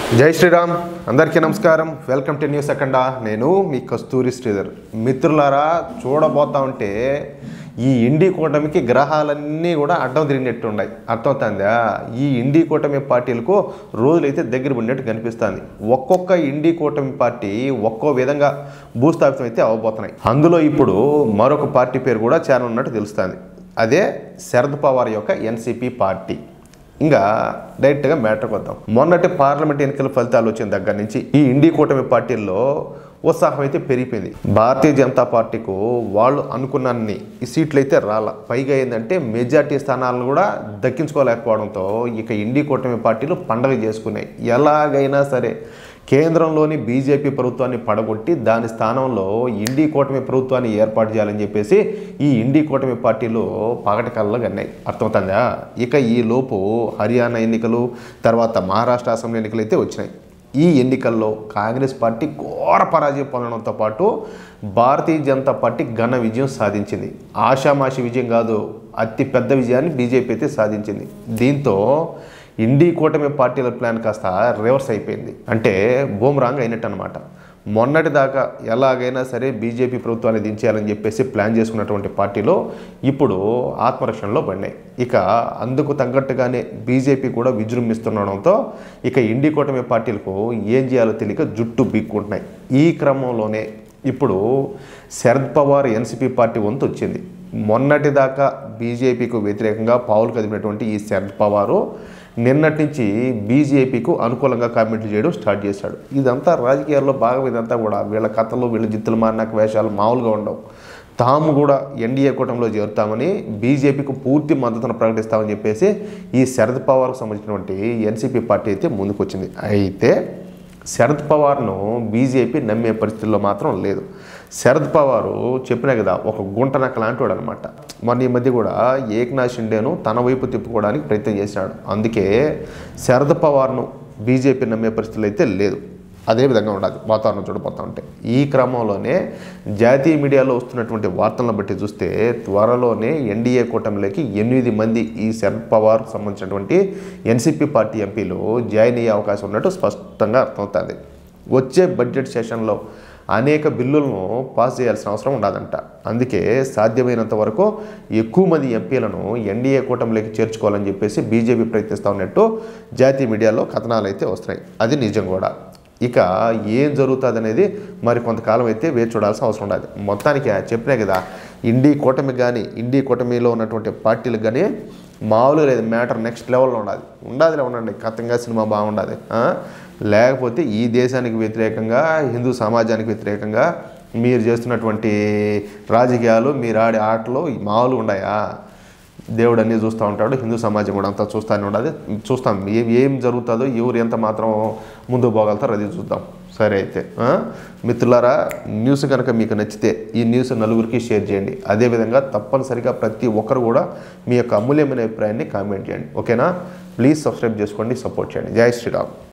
జై శ్రీరామ్ అందరికీ నమస్కారం వెల్కమ్ టు న్యూస్ అఖండ నేను మీ కస్తూరి శ్రీధర్ మిత్రులారా చూడబోతా ఉంటే ఈ ఇండి కూటమికి గ్రహాలన్నీ కూడా అడ్డం తిరిగినట్టు ఉన్నాయి అర్థమవుతుందా ఈ ఇండి కూటమి పార్టీలకు రోజులైతే దగ్గర ఉన్నట్టు కనిపిస్తుంది ఒక్కొక్క ఇండి కూటమి పార్టీ ఒక్కో విధంగా భూస్థాపితం అయితే అవ్వబోతున్నాయి అందులో ఇప్పుడు మరొక పార్టీ పేరు కూడా చేరనున్నట్టు తెలుస్తుంది అదే శరద్ పవార్ యొక్క ఎన్సీపీ పార్టీ ఇంకా డైరెక్ట్గా మ్యాటర్కి వద్దాం మొన్నటి పార్లమెంట్ ఎన్నికల ఫలితాలు వచ్చిన దగ్గర నుంచి ఈ ఇండి కూటమి పార్టీల్లో ఉత్సాహం అయితే పెరిగిపోయింది భారతీయ జనతా పార్టీకు వాళ్ళు అనుకున్నన్ని ఈ సీట్లు అయితే రాల పైగా ఏంటంటే మెజార్టీ స్థానాలను కూడా దక్కించుకోలేకపోవడంతో ఇక ఇండి కూటమి పార్టీలు పండగ చేసుకున్నాయి ఎలాగైనా సరే కేంద్రంలోని బీజేపీ ప్రభుత్వాన్ని పడగొట్టి దాని స్థానంలో ఇండి కూటమి ప్రభుత్వాన్ని ఏర్పాటు చేయాలని చెప్పేసి ఈ ఇండి కూటమి పార్టీలు పగటి కళ్ళ కన్నాయి అర్థమవుతుందా ఇక ఈ లోపు హర్యానా ఎన్నికలు తర్వాత మహారాష్ట్ర అసెంబ్లీ ఎన్నికలు అయితే వచ్చినాయి ఈ ఎన్నికల్లో కాంగ్రెస్ పార్టీ ఘోర పరాజయం పొందడంతో పాటు భారతీయ జనతా పార్టీ ఘన విజయం సాధించింది ఆషామాషి విజయం కాదు అతి పెద్ద విజయాన్ని బీజేపీ అయితే సాధించింది దీంతో ఇండి కూటమి పార్టీల ప్లాన్ కాస్త రివర్స్ అయిపోయింది అంటే బూమరాంగ్ అయినట్టు అనమాట మొన్నటి దాకా ఎలాగైనా సరే బీజేపీ ప్రభుత్వాన్ని దించేయాలని చెప్పేసి ప్లాన్ చేసుకున్నటువంటి పార్టీలో ఇప్పుడు ఆత్మరక్షణలో పడినాయి ఇక అందుకు తగ్గట్టుగానే బీజేపీ కూడా విజృంభిస్తుండడంతో ఇక ఇండి కూటమి పార్టీలకు ఏం చేయాలో తెలియక జుట్టు బీక్కుంటున్నాయి ఈ క్రమంలోనే ఇప్పుడు శరద్ పవార్ ఎన్సీపీ పార్టీ వంతు వచ్చింది మొన్నటి దాకా బీజేపీకు వ్యతిరేకంగా పావులు కదిపినటువంటి ఈ శరద్ పవారు నిన్నటి నుంచి బీజేపీకు అనుకూలంగా కామెంట్లు చేయడం స్టార్ట్ చేశాడు ఇదంతా రాజకీయాల్లో భాగం ఇదంతా కూడా వీళ్ళ కథలు వీళ్ళ జిత్తులు మారినాక వేషాలు మామూలుగా ఉండవు తాము కూడా ఎన్డీఏ కూటమిలో చేరుతామని బీజేపీకి పూర్తి మద్దతును ప్రకటిస్తామని చెప్పేసి ఈ శరద్ పవార్కు సంబంధించినటువంటి ఎన్సీపీ పార్టీ అయితే ముందుకొచ్చింది అయితే శరద్ పవార్ను బీజేపీ నమ్మే పరిస్థితుల్లో మాత్రం లేదు శరద్ పవారు చెప్పినా కదా ఒక గుంటనక్క లాంటివాడు అనమాట మొన్న ఈ మధ్య కూడా ఏక్నాథ్ షిండేను తన వైపు తిప్పుకోవడానికి ప్రయత్నం చేశాడు అందుకే శరద్ పవార్ను బీజేపీ నమ్మే పరిస్థితులు అయితే లేదు అదేవిధంగా ఉండాలి వాతావరణం చూడబోతా ఉంటే ఈ క్రమంలోనే జాతీయ మీడియాలో వస్తున్నటువంటి వార్తలను బట్టి చూస్తే త్వరలోనే ఎన్డీఏ కూటమిలోకి 8 మంది ఈ శరద్ పవార్ సంబంధించినటువంటి ఎన్సీపీ పార్టీ ఎంపీలు జాయిన్ అయ్యే అవకాశం ఉన్నట్టు స్పష్టంగా అర్థమవుతుంది వచ్చే బడ్జెట్ సెషన్లో అనేక బిల్లులను పాస్ చేయాల్సిన అవసరం ఉండదంట అందుకే సాధ్యమైనంత వరకు ఎక్కువ మంది ఎంపీలను ఎన్డీఏ కూటమిలోకి చేర్చుకోవాలని చెప్పేసి బీజేపీ ప్రయత్నిస్తూ ఉన్నట్టు జాతీయ మీడియాలో కథనాలు అయితే వస్తున్నాయి అది నిజం కూడా ఇక ఏం జరుగుతుంది అనేది మరి కొంతకాలం అయితే వేచి చూడాల్సిన అవసరం ఉండదు మొత్తానికి చెప్పినా కదా ఇండి కూటమి కానీ ఇండి కూటమిలో ఉన్నటువంటి పార్టీలకు కానీ మామూలు లేదు మ్యాటర్ నెక్స్ట్ లెవెల్లో ఉండాలి కథంగా సినిమా బాగుండాలి లేకపోతే ఈ దేశానికి వ్యతిరేకంగా హిందూ సమాజానికి వ్యతిరేకంగా మీరు చేస్తున్నటువంటి రాజకీయాలు మీరు ఆడే ఆటలు మామూలుగా ఉన్నాయా దేవుడు అన్నీ చూస్తూ ఉంటాడు హిందూ సమాజం కూడా అంతా చూస్తూనే ఉండదు చూస్తాం ఏం జరుగుతుందో ఎవరు ఎంత మాత్రం ముందుకు పోగలుగుతారో అది చూద్దాం సరే అయితే మిత్రులారా న్యూస్ కనుక మీకు నచ్చితే ఈ న్యూస్ నలుగురికి షేర్ చేయండి అదేవిధంగా తప్పనిసరిగా ప్రతి ఒక్కరు కూడా మీ యొక్క అమూల్యమైన అభిప్రాయాన్ని కామెంట్ చేయండి ఓకేనా ప్లీజ్ సబ్స్క్రైబ్ చేసుకోండి సపోర్ట్ చేయండి జై శ్రీరామ్